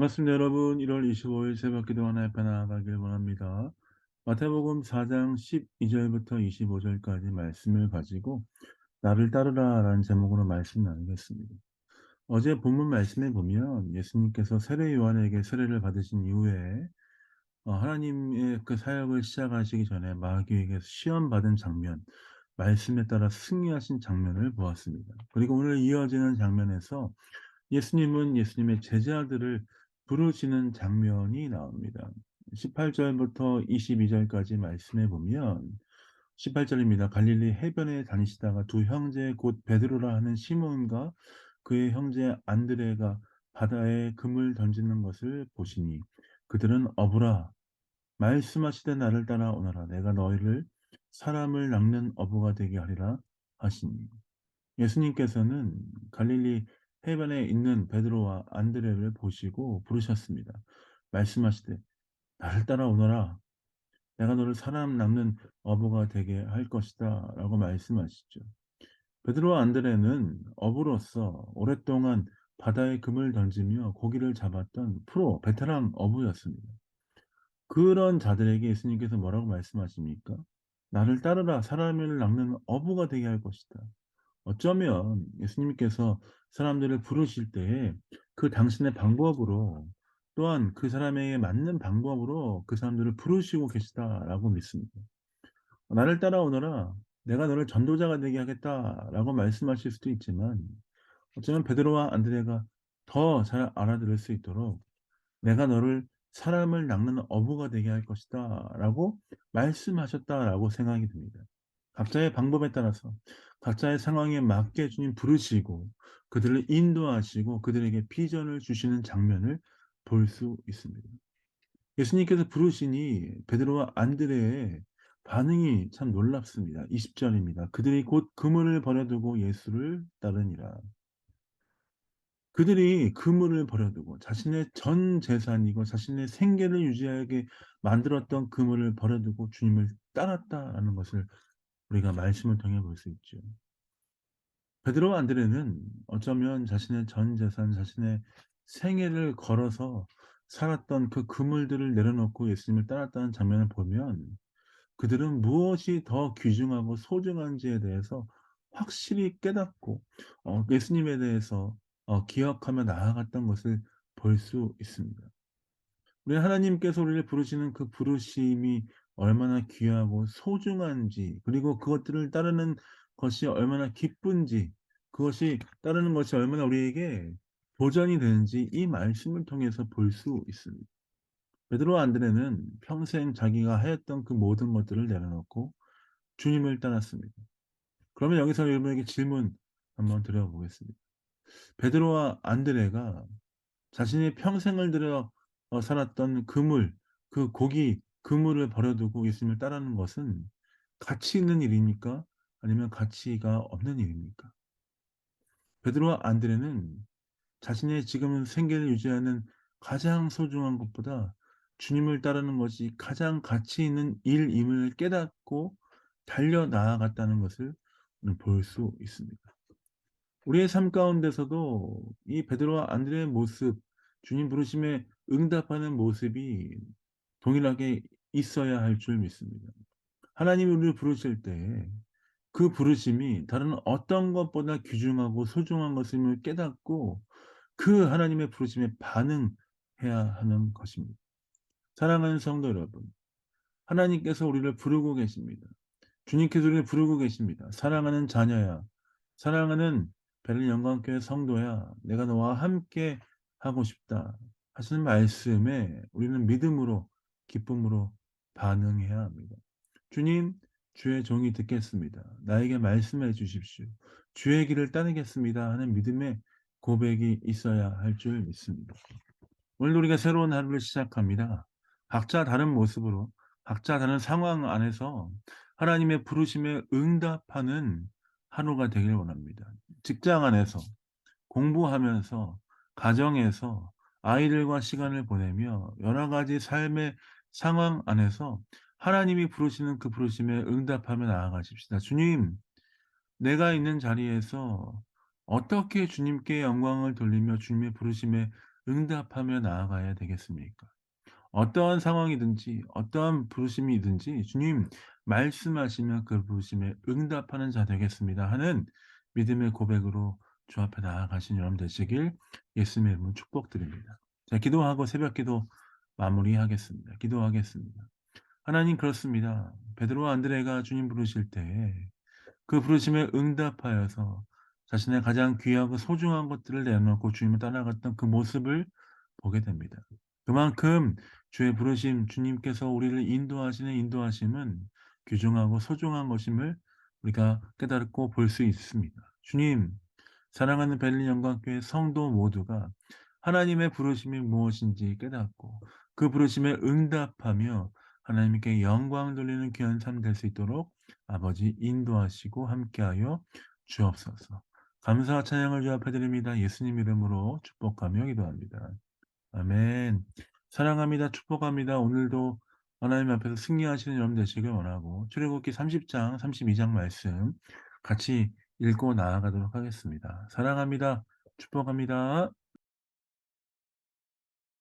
반갑습니다, 여러분. 1월 25일 새벽 기도 하나의 편 나아가길 원합니다. 마태복음 4장 12절부터 25절까지 말씀을 가지고 나를 따르라라는 제목으로 말씀 나누겠습니다. 어제 본문 말씀에 보면 예수님께서 세례 요한에게 세례를 받으신 이후에 하나님의 그 사역을 시작하시기 전에 마귀에게 시험 받은 장면, 말씀에 따라 승리하신 장면을 보았습니다. 그리고 오늘 이어지는 장면에서 예수님은 예수님의 제자들을 부르시는 장면이 나옵니다. 18절부터 22절까지 말씀해 보면 18절입니다. 갈릴리 해변에 다니시다가 두 형제 곧 베드로라 하는 시몬과 그의 형제 안드레가 바다에 금을 던지는 것을 보시니 그들은 어부라 말씀하시되 나를 따라오너라 내가 너희를 사람을 낚는 어부가 되게 하리라 하시니 예수님께서는 갈릴리 해변에 있는 베드로와 안드레를 보시고 부르셨습니다. 말씀하시되 나를 따라오너라 내가 너를 사람 낚는 어부가 되게 할 것이다 라고 말씀하시죠. 베드로와 안드레는 어부로서 오랫동안 바다에 금을 던지며 고기를 잡았던 프로 베테랑 어부였습니다. 그런 자들에게 예수님께서 뭐라고 말씀하십니까? 나를 따르라 사람을 낚는 어부가 되게 할 것이다. 어쩌면 예수님께서 사람들을 부르실 때에 그 당신의 방법으로 또한 그 사람에게 맞는 방법으로 그 사람들을 부르시고 계시다라고 믿습니다. 나를 따라오너라 내가 너를 전도자가 되게 하겠다라고 말씀하실 수도 있지만 어쩌면 베드로와 안드레가 더 잘 알아들을 수 있도록 내가 너를 사람을 낚는 어부가 되게 할 것이다라고 말씀하셨다라고 생각이 듭니다. 각자의 방법에 따라서 각자의 상황에 맞게 주님 부르시고 그들을 인도하시고 그들에게 비전을 주시는 장면을 볼 수 있습니다. 예수님께서 부르시니 베드로와 안드레의 반응이 참 놀랍습니다. 20절입니다. 그들이 곧 그물을 버려두고 예수를 따르니라. 그들이 그물을 버려두고 자신의 전 재산이고 자신의 생계를 유지하게 만들었던 그물을 버려두고 주님을 따랐다라는 것을 우리가 말씀을 통해 볼 수 있죠. 베드로와 안드레는 어쩌면 자신의 전 재산, 자신의 생애를 걸어서 살았던 그 그물들을 내려놓고 예수님을 따랐다는 장면을 보면 그들은 무엇이 더 귀중하고 소중한지에 대해서 확실히 깨닫고 예수님에 대해서 기억하며 나아갔던 것을 볼 수 있습니다. 우리 하나님께서 우리를 부르시는 그 부르심이 얼마나 귀하고 소중한지 그리고 그것들을 따르는 것이 얼마나 기쁜지 그것이 따르는 것이 얼마나 우리에게 도전이 되는지 이 말씀을 통해서 볼 수 있습니다. 베드로와 안드레는 평생 자기가 하였던 그 모든 것들을 내려놓고 주님을 따랐습니다. 그러면 여기서 여러분에게 질문 한번 드려보겠습니다. 베드로와 안드레가 자신의 평생을 들여 살았던 그물, 그 고기 그물을 버려두고 예수님을 따르는 것은 가치 있는 일입니까? 아니면 가치가 없는 일입니까? 베드로와 안드레는 자신의 지금 생계를 유지하는 가장 소중한 것보다 주님을 따르는 것이 가장 가치 있는 일임을 깨닫고 달려 나아갔다는 것을 오늘 볼 수 있습니다. 우리의 삶 가운데서도 이 베드로와 안드레의 모습, 주님 부르심에 응답하는 모습이 동일하게 있어야 할 줄 믿습니다. 하나님이 우리를 부르실 때 그 부르심이 다른 어떤 것보다 귀중하고 소중한 것임을 깨닫고 그 하나님의 부르심에 반응해야 하는 것입니다. 사랑하는 성도 여러분, 하나님께서 우리를 부르고 계십니다. 주님께서 우리를 부르고 계십니다. 사랑하는 자녀야, 사랑하는 베를린 영광교회 성도야, 내가 너와 함께 하고 싶다 하시는 말씀에 우리는 믿음으로 기쁨으로 반응해야 합니다. 주님, 주의 종이 듣겠습니다. 나에게 말씀해 주십시오. 주의 길을 따르겠습니다 하는 믿음의 고백이 있어야 할 줄 믿습니다. 오늘 우리가 새로운 하루를 시작합니다. 각자 다른 모습으로, 각자 다른 상황 안에서 하나님의 부르심에 응답하는 하루가 되길 원합니다. 직장 안에서, 공부하면서, 가정에서, 아이들과 시간을 보내며 여러 가지 삶의 상황 안에서 하나님이 부르시는 그 부르심에 응답하며 나아가십시다. 주님, 내가 있는 자리에서 어떻게 주님께 영광을 돌리며 주님의 부르심에 응답하며 나아가야 되겠습니까? 어떠한 상황이든지 어떠한 부르심이든지 주님 말씀하시면 그 부르심에 응답하는 자 되겠습니다 하는 믿음의 고백으로 주 앞에 나아가신 여러분 되시길 예수님의 이름으로 축복드립니다. 자, 기도하고 새벽기도 마무리하겠습니다. 기도하겠습니다. 하나님, 그렇습니다. 베드로와 안드레가 주님 부르실 때 그 부르심에 응답하여서 자신의 가장 귀하고 소중한 것들을 내놓고 주님을 따라갔던 그 모습을 보게 됩니다. 그만큼 주의 부르심, 주님께서 우리를 인도하시는 인도하심은 귀중하고 소중한 것임을 우리가 깨닫고 볼 수 있습니다. 주님, 사랑하는 베들레 영광교회 성도 모두가 하나님의 부르심이 무엇인지 깨닫고 그 부르심에 응답하며 하나님께 영광 돌리는 귀한 삶 될 수 있도록 아버지 인도하시고 함께하여 주옵소서. 감사와 찬양을 주 앞에 드립니다. 예수님 이름으로 축복하며 기도합니다. 아멘. 사랑합니다. 축복합니다. 오늘도 하나님 앞에서 승리하시는 여러분 되시길 원하고 출애굽기 30장, 32장 말씀 같이 읽고 나아가도록 하겠습니다. 사랑합니다. 축복합니다.